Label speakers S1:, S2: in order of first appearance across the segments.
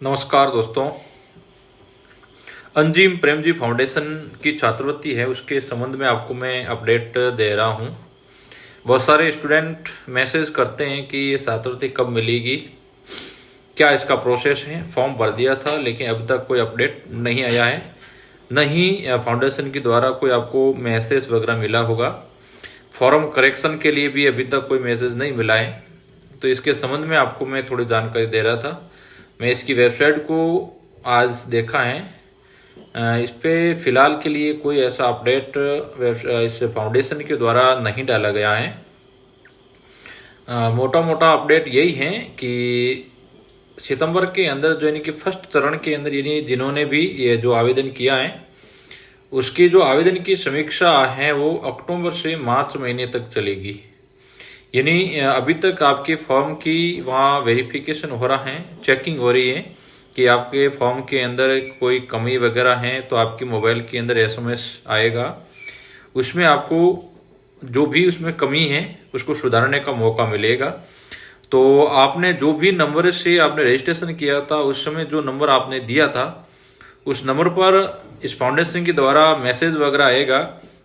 S1: नमस्कार दोस्तों। अंजिम प्रेमजी फाउंडेशन की छात्रवृत्ति है, उसके संबंध में आपको मैं अपडेट दे रहा हूँ। बहुत सारे स्टूडेंट मैसेज करते हैं कि ये छात्रवृत्ति कब मिलेगी, क्या इसका प्रोसेस है। फॉर्म भर दिया था लेकिन अभी तक कोई अपडेट नहीं आया है, न ही फाउंडेशन के द्वारा कोई आपको मैसेज वगैरह मिला होगा। फॉर्म करेक्शन के लिए भी अभी तक कोई मैसेज नहीं मिला है, तो इसके संबंध में आपको मैं थोड़ी जानकारी दे रहा था। मैं इसकी वेबसाइट को आज देखा है, इस पे फिलहाल के लिए कोई ऐसा अपडेट इस फाउंडेशन के द्वारा नहीं डाला गया है। मोटा मोटा अपडेट यही है कि सितंबर के अंदर जो यानी कि फर्स्ट चरण के अंदर यानी जिन्होंने भी ये जो आवेदन किया है उसकी जो आवेदन की समीक्षा है वो अक्टूबर से मार्च महीने तक चलेगी। यानी अभी तक आपके फॉर्म की वहाँ वेरिफिकेशन हो रहा है, चेकिंग हो रही है कि आपके फॉर्म के अंदर कोई कमी वगैरह है तो आपके मोबाइल के अंदर एसएमएस आएगा, उसमें आपको जो भी उसमें कमी है उसको सुधारने का मौका मिलेगा। तो आपने जो भी नंबर से आपने रजिस्ट्रेशन किया था उस समय जो नंबर आपने दिया था उस नंबर पर इस फाउंडेशन के द्वारा मैसेज वगैरह आएगा,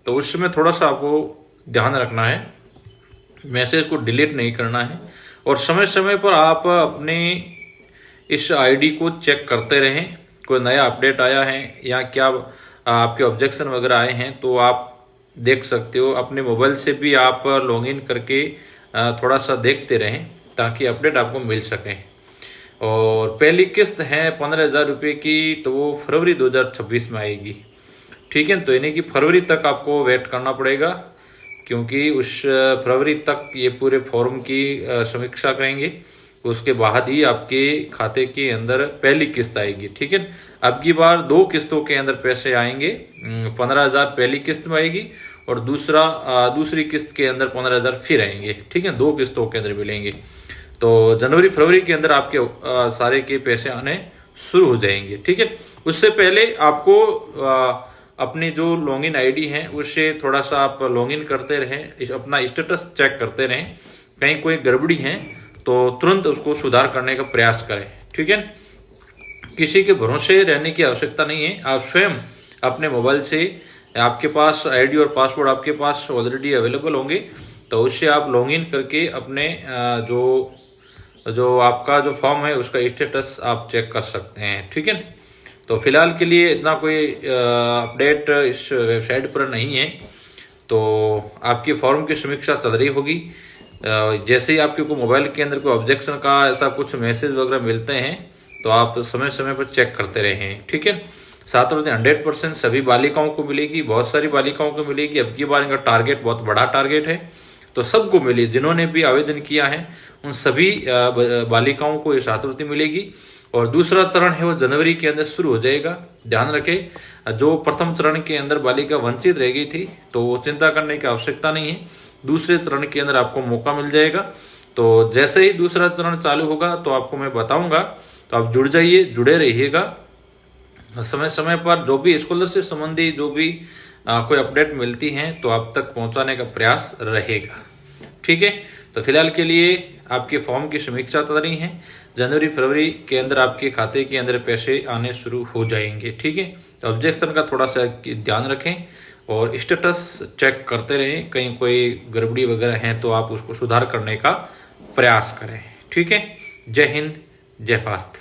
S1: तो उस समय थोड़ा सा आपको ध्यान रखना है, मैसेज को डिलीट नहीं करना है और समय समय पर आप अपने इस आईडी को चेक करते रहें। कोई नया अपडेट आया है या क्या आपके ऑब्जेक्शन वगैरह आए हैं तो आप देख सकते हो। अपने मोबाइल से भी आप लॉगिन करके थोड़ा सा देखते रहें ताकि अपडेट आपको मिल सके। और पहली किस्त है 15,000 रुपये की, तो वो फरवरी 2026 में आएगी। ठीक है, तो यानी कि फरवरी तक आपको वेट करना पड़ेगा क्योंकि उस फरवरी तक ये पूरे फॉर्म की समीक्षा करेंगे, उसके बाद ही आपके खाते के अंदर पहली किस्त आएगी। ठीक है, अब की बार 2 किस्तों के अंदर पैसे आएंगे। 15,000 पहली किस्त में आएगी और दूसरी किस्त के अंदर 15,000 फिर आएंगे। ठीक है, 2 किस्तों के अंदर मिलेंगे। तो जनवरी फरवरी के अंदर आपके सारे के पैसे आने शुरू हो जाएंगे। ठीक है, उससे पहले आपको अपनी जो लॉगिन आईडी है उससे थोड़ा सा आप लॉगिन करते रहें, अपना स्टेटस चेक करते रहें। कहीं कोई गड़बड़ी है तो तुरंत उसको सुधार करने का प्रयास करें। ठीक है, किसी के भरोसे रहने की आवश्यकता नहीं है। आप स्वयं अपने मोबाइल से, आपके पास आईडी और पासवर्ड आपके पास ऑलरेडी अवेलेबल होंगे, तो उससे आप लॉगिन करके अपने जो आपका जो फॉर्म है उसका स्टेटस आप चेक कर सकते हैं। ठीक है, तो फिलहाल के लिए इतना कोई अपडेट इस वेबसाइट पर नहीं है। तो आपके फॉर्म की समीक्षा चल रही होगी। जैसे ही आपके को मोबाइल के अंदर कोई ऑब्जेक्शन का ऐसा कुछ मैसेज वगैरह मिलते हैं तो आप समय समय पर चेक करते रहें। ठीक है, छात्रवृत्ति 100% सभी बालिकाओं को मिलेगी, बहुत सारी बालिकाओं को मिलेगी। अब की बार इनका टारगेट बहुत बड़ा टारगेट है, तो सबको मिली। जिन्होंने भी आवेदन किया है उन सभी बालिकाओं को ये छात्रवृत्ति मिलेगी। और दूसरा चरण है वो जनवरी के अंदर शुरू हो जाएगा। ध्यान रखें, जो प्रथम चरण के अंदर बालिका वंचित रह गई थी तो वो चिंता करने की आवश्यकता नहीं है, दूसरे चरण के अंदर आपको मौका मिल जाएगा। तो जैसे ही दूसरा चरण चालू होगा तो आपको मैं बताऊंगा, तो आप जुड़ जाइए, जुड़े रहिएगा। समय समय पर जो भी स्कॉलरशिप संबंधी जो भी कोई अपडेट मिलती है तो आप तक पहुंचाने का प्रयास रहेगा। ठीक है, तो फिलहाल के लिए आपके फॉर्म की समीक्षा चल रही है। जनवरी फरवरी के अंदर आपके खाते के अंदर पैसे आने शुरू हो जाएंगे। ठीक है, तो ऑब्जेक्शन का थोड़ा सा ध्यान रखें और स्टेटस चेक करते रहें। कहीं कोई गड़बड़ी वगैरह है तो आप उसको सुधार करने का प्रयास करें। ठीक है, जय हिंद, जय भारत।